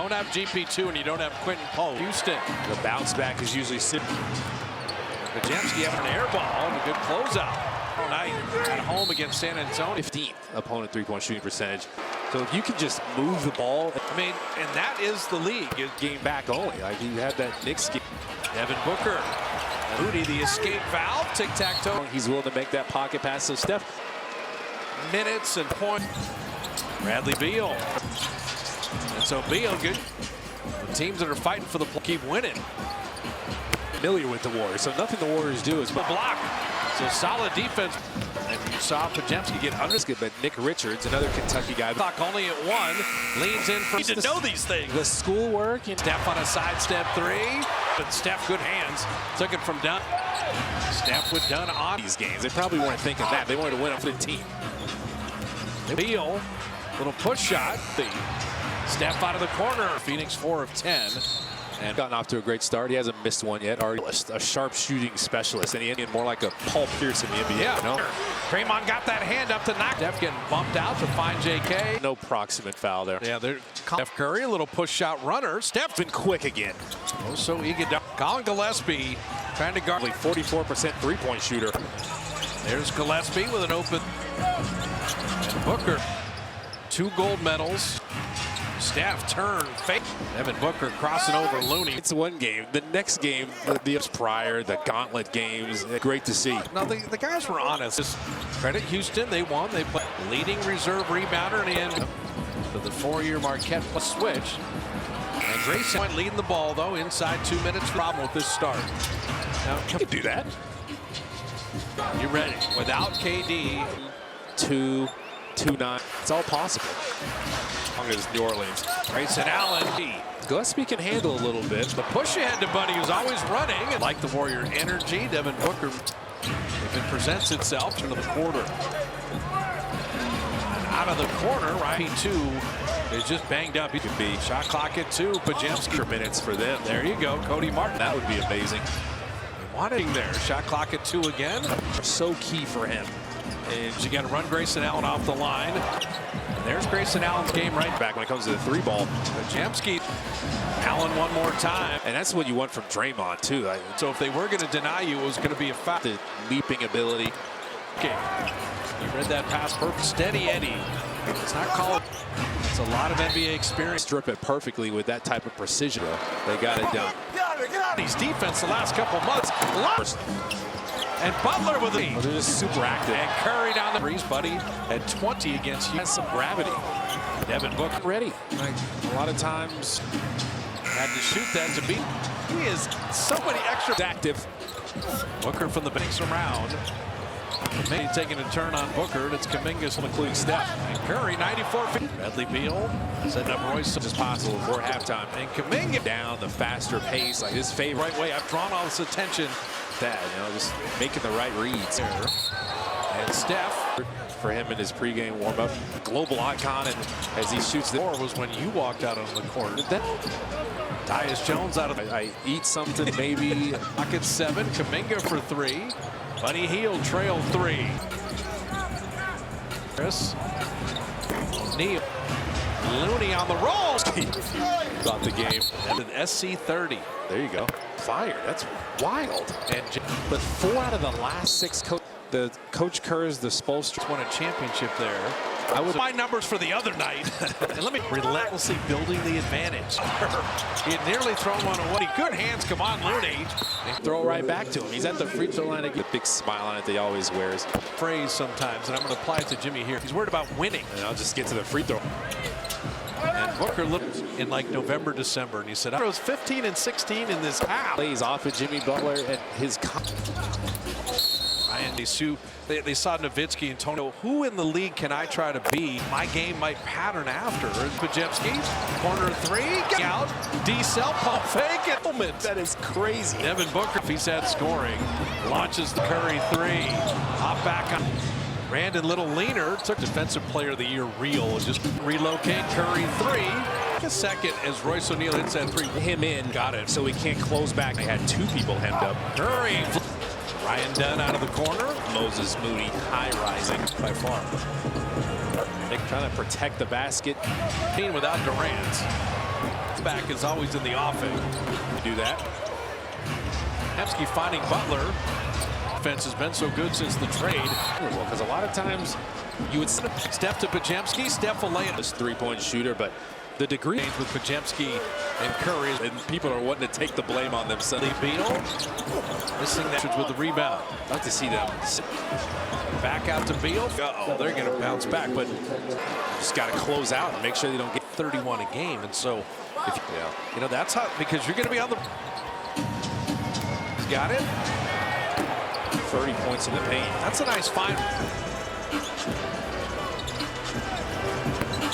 don't have GP2 and you don't have Quentin Pope. Houston. The bounce back is usually sitting. Pajemski having an air ball and a good closeout. All night at home against San Antonio. 15th opponent three-point shooting percentage. So if you can just move the ball. I mean, and that is the league. Game back only. Like you had that Knicks game. Devin Booker. Moody, the escape valve. Tic-tac-toe. He's willing to make that pocket pass. So Steph. Minutes and point. Bradley Beal. And so Beal, good. The teams that are fighting for the keep winning. Familiar with the Warriors, so nothing the Warriors do is block. So solid defense. And you saw Pajemski get under. But Nick Richards, another Kentucky guy. Clock only at 1. Leans in for. You need to know these things. The schoolwork. And Steph on a sidestep 3. But Steph, good hands. Took it from Dunn. Steph with Dunn on these games. They probably weren't thinking that. They wanted to win up for the team. Beal, little push shot. Steph out of the corner. Phoenix 4 of 10. And gotten off to a great start. He hasn't missed one yet. Already a sharp shooting specialist. And he ended more like a Paul Pierce in the NBA. Yeah. You know? Draymond got that hand up to knock. Steph getting bumped out to find JK. No proximate foul there. Yeah, there's Steph Curry, a little push shot runner. Steph been quick again. Oh, so eager. Colin Gillespie trying to guard. 44% three-point shooter. There's Gillespie with an open. And Booker, 2 gold medals. Steph turn fake. Devin Booker crossing over Looney. It's one game. The next game, the years prior, the gauntlet games, great to see. No, the guys were honest. Just credit Houston. They won. They played leading reserve rebounder and for the 4-year Marquette switch. And Grayson leading the ball though inside 2 minutes. Problem with this start. Now you can do that. You ready? Without KD. 2-9. It's all possible. As long as New Orleans. Grayson Allen. Gillespie can handle a little bit. The push ahead to Buddy, who's always running. And like the Warrior energy, Devin Booker, if it presents itself into the quarter. And out of the corner, right? P2 is just banged up. He could be shot clock at 2. Pajemski minutes for them. There you go, Cody Martin. That would be amazing. Wanting there. Shot clock at 2 again. So key for him. And you got to run Grayson Allen off the line. And there's Grayson Allen's game right back when it comes to the 3-ball. Pajemski, Allen one more time. And that's what you want from Draymond, too. So if they were going to deny you, it was going to be a foul. The leaping ability. Okay. You read that pass perfect. Steady Eddie. It's not called. It's a lot of NBA experience. Strip it perfectly with that type of precision. They got it done. His defense the last couple months. And Butler with the. Oh, they're just super active. And Curry down the breeze, Buddy, at 20 against you. Has some gravity. Devin Booker ready. Like, a lot of times had to shoot that to beat. He is somebody extra active. Booker from the banks around. Maybe taking a turn on Booker, and it's Kuminga, including Steph. And Curry, 94 feet. Bradley Beal setting up Royce as possible before halftime. And Kuminga down the faster pace, like his favorite right way. I've drawn all this attention. That, you know, just making the right reads. And Steph, for him in his pregame warm-up, global icon, and as he shoots the was when you walked out on the court. Tyus Jones out of I eat something, maybe. Pocket 7, Kuminga for 3. Buddy Hield trail 3. Chris Neal. Looney on the roll. Got the game. And an SC 30. There you go. Fire. That's wild. And but 4 out of the last 6 the Coach Kerr's, the Spoelstra won a championship there. I would my numbers for the other night. And let me relentlessly building the advantage. He had nearly thrown one away. Good hands. Come on, Looney. And throw it right back to him. He's at the free throw line again. The big smile on it that he always wears. Phrase sometimes, and I'm going to apply it to Jimmy here. He's worried about winning. And I'll just get to the free throw. And Booker looked in like November, December, and he said, I was 15 and 16 in this half. Plays off of Jimmy Butler and his. And they saw Nowitzki and Tony. Who in the league can I try to be? My game might pattern after. Pajemski, corner 3, get out. D-cell, pump fake. That is crazy. Devin Booker, if he's at scoring, launches the Curry 3. Hop back on. Brandon Little leaner, took Defensive Player of the Year real. Just relocate Curry 3. A second as Royce O'Neal hits that 3. Him in. Got it. So he can't close back. They had 2 people hemmed up. Curry. Ryan Dunn out of the corner. Moses Moody high rising by far. Nick trying to protect the basket. Without Durant. comeback is always in the offing. Do that. Pajemski finding Butler. Offense has been so good since the trade. Because a lot of times you would Steph to Pajemski. Steph will lay it. this three-point shooter, but the degree With Pajemski and Curry. and people are wanting to take the blame on themselves. Beal missing that with the rebound. I'd like to see them. Back out to Beal. Uh-oh, they're going to bounce back, but Just got to close out and make sure they don't get 31 a game. And so, if you know, that's hot because you're going to be on the. He's got it. 30 points in the paint. That's a nice find.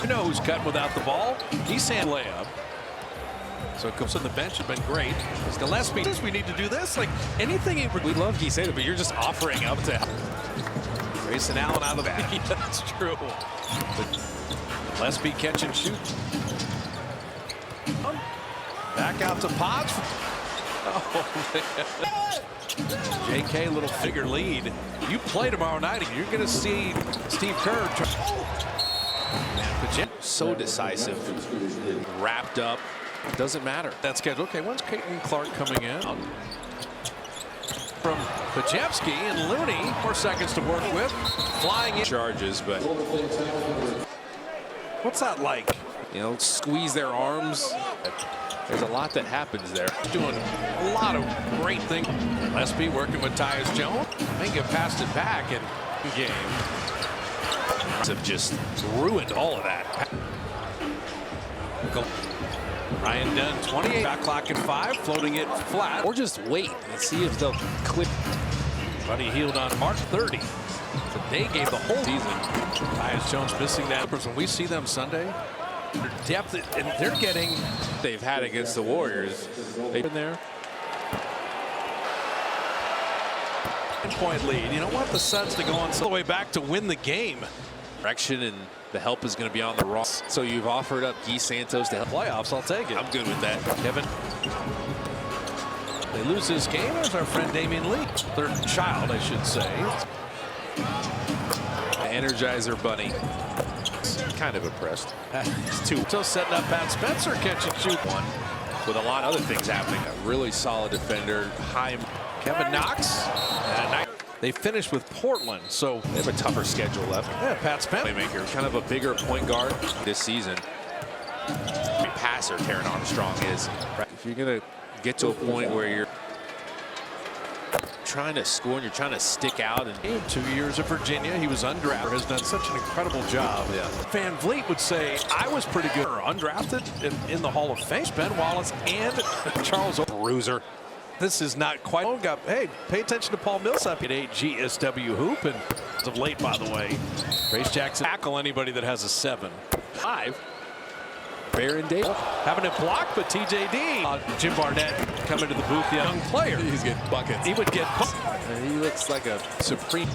You know who's cutting without the ball? He's hand layup. So it comes on the bench. Has been great. Gillespie, we need to do this. Like anything. We love Guiseta, but you're just offering up to. Grayson Allen out of that. Yeah, that's true. But Gillespie catch and shoot. Back out to Potts. Oh, man. JK, little figure lead. You play tomorrow night, and you're going to see Steve Kerr. So decisive. Wrapped up. Doesn't matter. That schedule. Okay, when's Caitlin Clark coming in? From Pajemski and Looney. 4 seconds to work with. Flying in. Charges, but What's that like? you know, squeeze their arms. There's a lot that happens there. Doing a lot of great things. Gillespie working with Tyus Jones. Minga passed it back in game. Have just ruined all of that. Ryan Dunn, 28. Shot clock at 5, floating it flat. Or just wait and see if they'll clip. Buddy Hield on March 30. But they gave the whole season. Tyus Jones missing that. When we see them Sunday, their depth, and they're getting. They've had against the Warriors. They've been there. 10-point lead. You don't want the Suns to go on all the way back to win the game. Direction and the help is going to be on the raw. So you've offered up Guy Santos to help. Playoffs, I'll take it. I'm good with that. Kevin. They lose this game. There's our friend Damian Lee. Third child, I should say. The Energizer Bunny. Kind of impressed. He's two. Still setting up Pat Spencer. Catch and shoot one. With a lot of other things happening. A really solid defender. High. Kevin Knox. And they finished with Portland, so They have a tougher schedule left. yeah, Pat Spencer. Playmaker, kind of a bigger point guard this season. Passer Taron Armstrong is. If you're going to get to a point where you're trying to score and you're trying to stick out. And 2 years at Virginia, he was undrafted. Has done such an incredible job. Yeah. Van Vliet would say I was pretty good. Undrafted in the Hall of Fame. Ben Wallace and Charles Bruiser. This is not quite. Hey, pay attention to Paul Millsap at 8 GSW hoop, and as of late, by the way, Grace Jackson tackle anybody that has a 7. 5. Baron Davis. Having it blocked, but TJD. Jim Barnett coming to the booth, the young player. He's getting buckets. He would get. He looks like a supreme.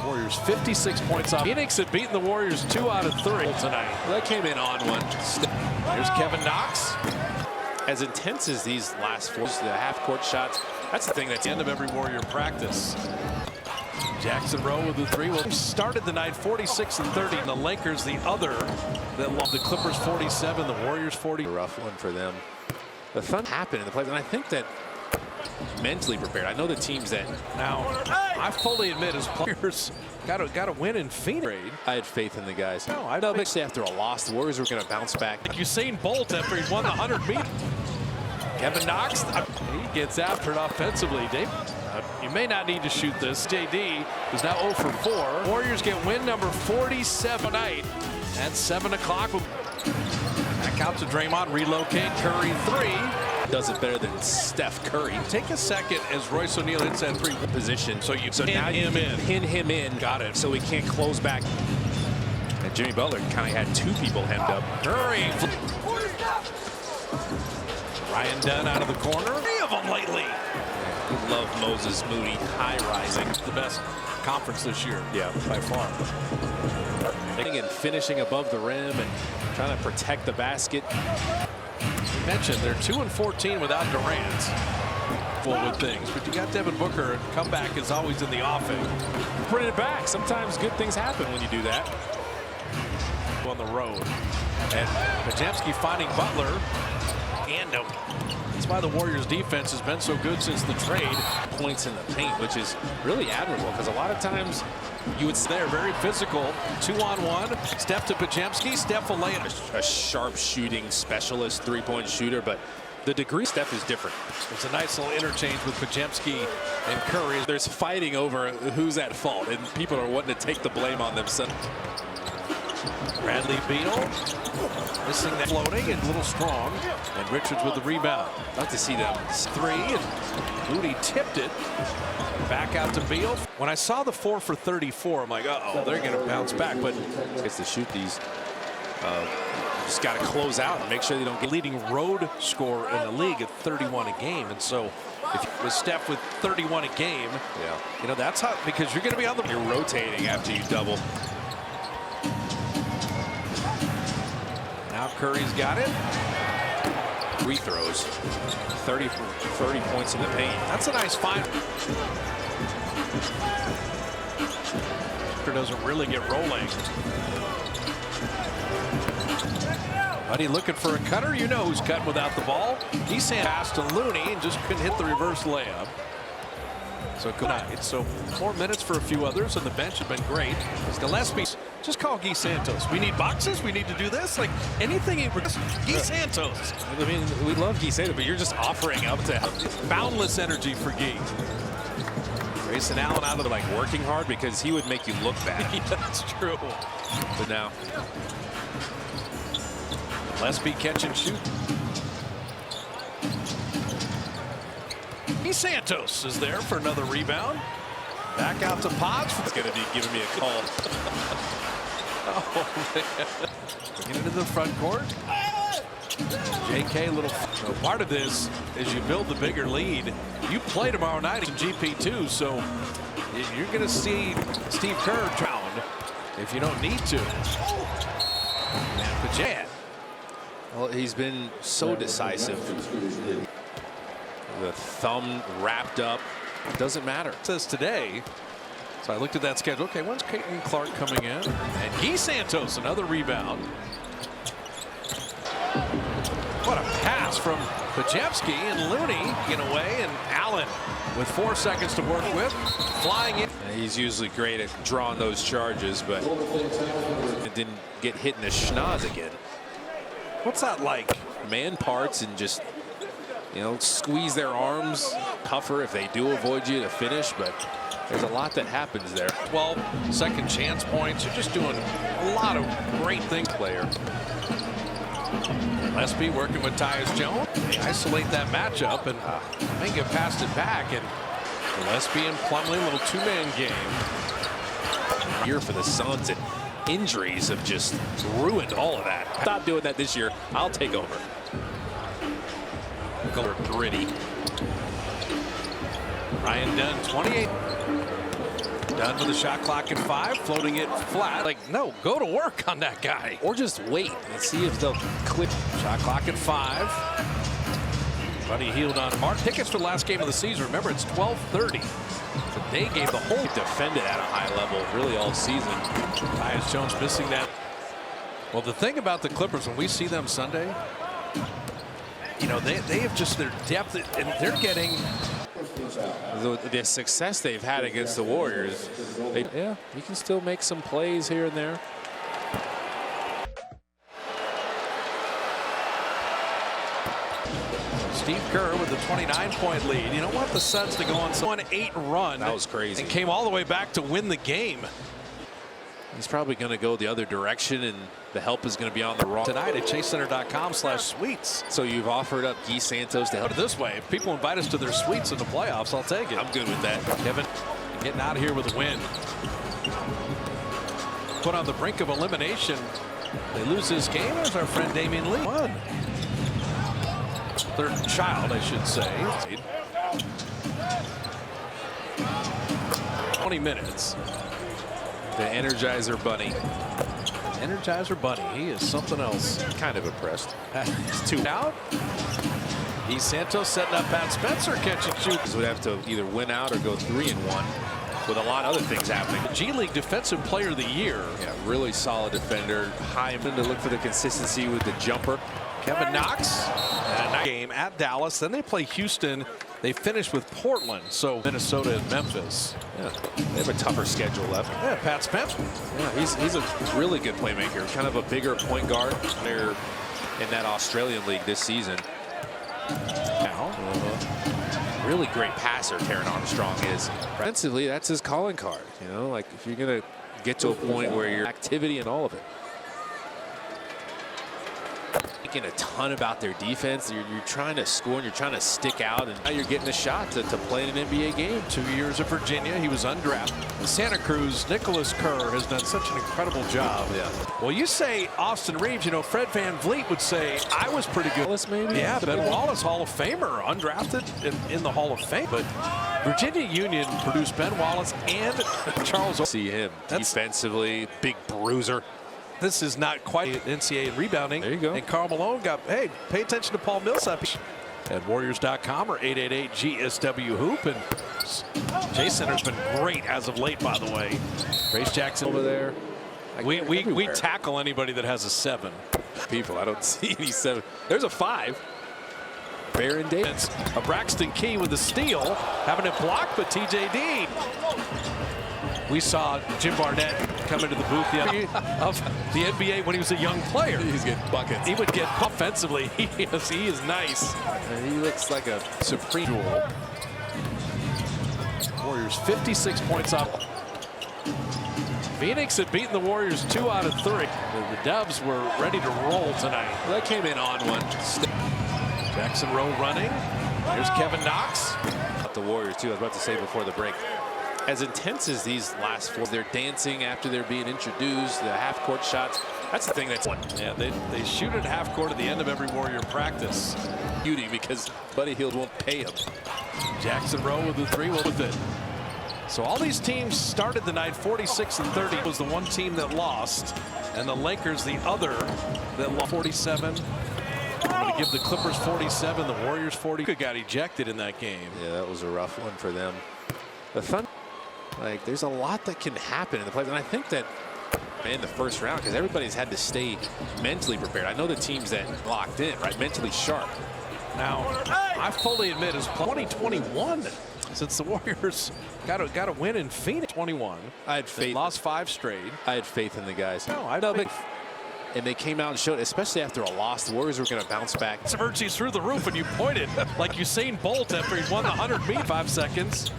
Warriors 56 points off. Phoenix had beaten the Warriors 2 out of 3 tonight. Well, that came in on one. Here's Kevin Knox. As intense as these last 4, the half-court shots, that's the thing that's The end of every Warrior practice. Jackson Rowe with the 3. Well, started the night 46 and 30. And the Lakers, the other that loved the Clippers 47, the Warriors 40. a rough one for them. The fun happened in the playoffs, and I think that mentally prepared. I know the teams that Now, I fully admit as players got to win in Phoenix. I had faith in the guys. No, I know think- basically after a loss, the Warriors were going to bounce back. Usain Bolt after he won the 100 meters. Kevin Knox, he gets after it offensively. Dave, you may not need to shoot this. JD is now 0 for 4. Warriors get win number 47 tonight at 7 o'clock. Back out to Draymond, relocate Curry 3. Does it better than Steph Curry. Take a second as Royce O'Neal hits that 3 Position. So you so pin now you him can in. pin him in. Got it. So he can't close back. And Jimmy Butler kind of had 2 people hemmed up. Curry. Ryan Dunn out of the corner. 3 of them lately. We love Moses Moody, high rising. The best conference this year. Yeah. By far. And finishing above the rim and trying to protect the basket. You mentioned they're 2 and 14 without Durant. Full with things, but you got Devin Booker. Comeback is always in the offing. Bring it back. Sometimes good things happen when you do that. On the road. And Pajemski finding Butler. No. That's why the Warriors defense has been so good since the trade. Points in the paint, which is really admirable because a lot of times you would They're very physical. 2-on-1. Steph to Pajemski. Steph will lay it. a sharp shooting specialist, three-point shooter, but the degree Steph is different. It's a nice little interchange with Pajemski and Curry. There's fighting over who's at fault, and people are wanting to take the blame on themselves. Bradley Beal missing that floating and a little strong. And Richards with the rebound. Like to see them. Three, and Moody tipped it. Back out to Beal. When I saw the 4 for 34, I'm like, uh-oh, they're going to bounce back. But Gets to shoot these. Just got to close out and make sure they don't get. leading road scorer in the league at 31 a game. And so with Steph with 31 a game, Yeah. you know, that's hot because you're going to be on the. You're rotating after you double. Now Curry's got it. Free throws. 30 points in the paint. That's a nice find. Doesn't really get rolling. Buddy looking for a cutter. You know who's cutting without the ball. He sent pass to Looney and just couldn't hit the reverse layup. So good night. So 4 minutes for a few others, and the bench has been great. Gillespie's just call Guy Santos. We need boxes. We need to do this. Like anything. Guy Santos. I mean, we love Guy Santos, but you're just offering up to help. Boundless energy for Guy. Grayson Allen out of the working hard because he would make you look bad. Yeah, that's true. But now Gillespie catch and shoot. Guy Santos is there for another rebound. Back out to Potts. it's going to be giving me a call. Oh, man. Get into the front court. JK, a little. So part of this is you build the bigger lead. You play tomorrow night in GP2, so you're going to see Steve Kerr drown if you don't need to. But yeah. Well, he's been so decisive. The thumb wrapped up. It doesn't matter. It says today. So I looked at that schedule. Okay, when's Caitlin Clark coming in? And Guy Santos, another rebound. What a pass from Pajemski, and Looney get away, and Allen with 4 seconds to work with, flying in. And he's usually great at drawing those charges, but it didn't get hit in the schnoz again. What's that like? Man parts and just, you know, squeeze their arms tougher if they do avoid you to finish, but there's a lot that happens there. 12 second chance points. You're just doing a lot of great things. Player. Gillespie working with Tyus Jones. They isolate that matchup, and Kuminga passed it back, and Gillespie and Plumlee, a little two-man game. Here for the Suns, and injuries have just ruined all of that. Stop doing that this year. I'll take over. Color gritty. Ryan Dunn, 28. Dunn with the shot clock at 5, floating it flat. Like, no, go to work on that guy. Or just wait and see if they'll clip. Shot clock at 5. Buddy healed on Mark. Tickets for the last game of the season. Remember, it's 12:30. But they gave the whole Defended at a high level really all season. Tyus Jones missing that. Well, the thing about the Clippers, when we see them Sunday, you know, they have just their depth, and they're getting the success they've had against the Warriors. Yeah, you can still make some plays here and there. Steve Kerr with the 29-point lead. You know what? The Suns to go on some 1-8 run. That was crazy. And came all the way back to win the game. He's probably going to go the other direction, and the help is going to be on the wrong. Tonight at chasecenter.com/suites. So you've offered up Guy Santos to help. Put it this way, if people invite us to their suites in the playoffs, I'll take it. I'm good with that. Kevin getting out of here with a win. Put on the brink of elimination. They lose this game. There's our friend Damian Lee. Won. Third child, I should say. 20 minutes. The Energizer Bunny. Energizer Bunny. He is something else. Kind of impressed. He's 2 out. Guy Santos setting up Pat Spencer, catch and shoot. Would have to either win out or go 3-1 with a lot of other things happening. G League Defensive Player of the Year. Yeah, really solid defender. High to look for the consistency with the jumper. Kevin Knox. And a game at Dallas. Then they play Houston. They finish with Portland. So Minnesota and Memphis. Yeah, they have a tougher schedule left. Yeah, Pat Spencer. Yeah, he's a really good playmaker. Kind of a bigger point guard. They're in that Australian league this season. Now, really great passer, Taron Armstrong is. Offensively, that's his calling card. You know, like if you're going to get to a point where your activity and all of it. Thinking a ton about their defense. You're trying to score and you're trying to stick out, and now you're getting a shot to play in an NBA game. 2 years at Virginia, he was undrafted. In Santa Cruz, Nicholas Kerr has done such an incredible job. Yeah. Well, you say Austin Reeves, you know, Fred Van Vliet would say, I was pretty good. Wallace, maybe? Yeah, Ben Wallace, Hall of Famer, undrafted in the Hall of Fame. But Virginia Union produced Ben Wallace and Charles. See him defensively, big bruiser. This is not quite NCAA in rebounding. There you go. And Karl Malone got, hey, pay attention to Paul Millsap at Warriors.com or 888-GSW-HOOP. And Jay Center's been great as of late, by the way. Grace Jackson over there. We tackle anybody that has a 7. People, I don't see any 7. There's a 5. Baron Davis. A Braxton Key with the steal, having it blocked, but TJ Dean. We saw Jim Barnett come into the booth of the NBA when he was a young player. He's getting buckets. He would get offensively. He is nice. And he looks like a supreme jewel. Warriors 56 points up. Phoenix had beaten the Warriors 2 out of 3. The Dubs were ready to roll tonight. Well, that came in on one. Jackson Rowe running. Here's Kevin Knox. The Warriors, too, I was about to say before the break. As intense as these last 4, they're dancing after they're being introduced, the half-court shots. That's the thing that's one. Yeah, they shoot at half court at the end of every Warrior practice. Beauty because Buddy Hield won't pay him. Jackson Rowe with the 3 with it. So all these teams started the night 46 and 30. Was the one team that lost, and the Lakers the other that lost 47. I'm going to give the Clippers 47, the Warriors 40. Got ejected in that game. Yeah, that was a rough one for them. The fun. Like, there's a lot that can happen in the playoffs, and I think that in the first round, because everybody's had to stay mentally prepared. I know the teams that locked in, right, mentally sharp. Now, I fully admit it's 2021 since the Warriors got to win in Phoenix. 21. I had faith. They lost 5 straight. I had faith in the guys. No, I know, but and they came out and showed, especially after a loss, the Warriors were going to bounce back. Energy's through the roof, and you pointed like Usain Bolt after he won the 100 meter 5 seconds.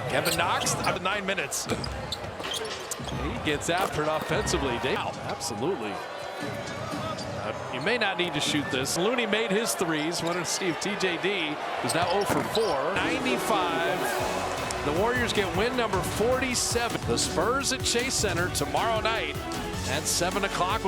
Kevin Knox, 9 minutes. He gets after it offensively. Absolutely. You may not need to shoot this. Looney made his 3s. Wanted to see if TJD is now 0 for 4. 95. The Warriors get win number 47. The Spurs at Chase Center tomorrow night at 7 o'clock.